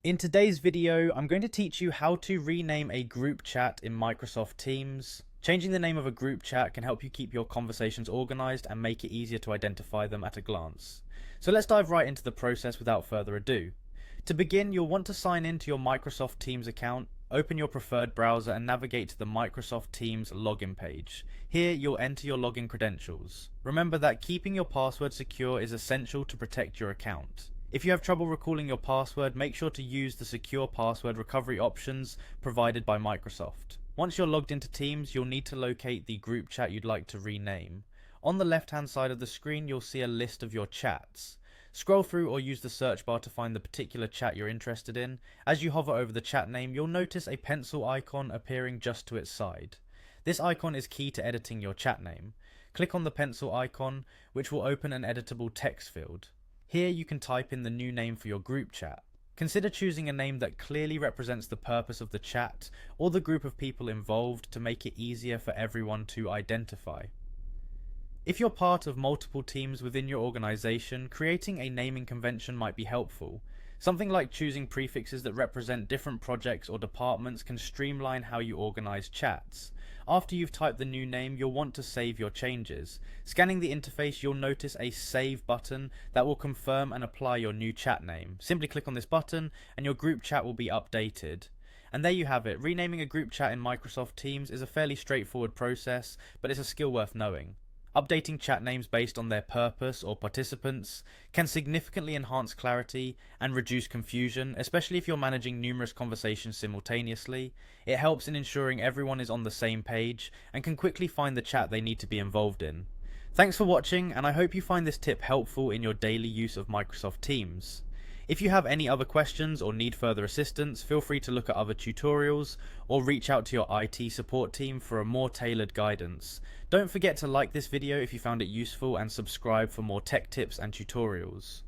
In today's video, I'm going to teach you how to rename a group chat in Microsoft Teams. Changing the name of a group chat can help you keep your conversations organized and make it easier to identify them at a glance. So let's dive right into the process without further ado. To begin, you'll want to sign in to your Microsoft Teams account, open your preferred browser and navigate to the Microsoft Teams login page. Here, you'll enter your login credentials. Remember that keeping your password secure is essential to protect your account. If you have trouble recalling your password, make sure to use the secure password recovery options provided by Microsoft. Once you're logged into Teams, you'll need to locate the group chat you'd like to rename. On the left-hand side of the screen, you'll see a list of your chats. Scroll through or use the search bar to find the particular chat you're interested in. As you hover over the chat name, you'll notice a pencil icon appearing just to its side. This icon is key to editing your chat name. Click on the pencil icon, which will open an editable text field. Here you can type in the new name for your group chat. Consider choosing a name that clearly represents the purpose of the chat or the group of people involved to make it easier for everyone to identify. If you're part of multiple teams within your organization, creating a naming convention might be helpful. Something like choosing prefixes that represent different projects or departments can streamline how you organize chats. After you've typed the new name, you'll want to save your changes. Scanning the interface, you'll notice a Save button that will confirm and apply your new chat name. Simply click on this button and your group chat will be updated. And there you have it. Renaming a group chat in Microsoft Teams is a fairly straightforward process, but it's a skill worth knowing. Updating chat names based on their purpose or participants can significantly enhance clarity and reduce confusion, especially if you're managing numerous conversations simultaneously. It helps in ensuring everyone is on the same page and can quickly find the chat they need to be involved in. Thanks for watching, and I hope you find this tip helpful in your daily use of Microsoft Teams. If you have any other questions or need further assistance, feel free to look at other tutorials or reach out to your IT support team for a more tailored guidance. Don't forget to like this video if you found it useful and subscribe for more tech tips and tutorials.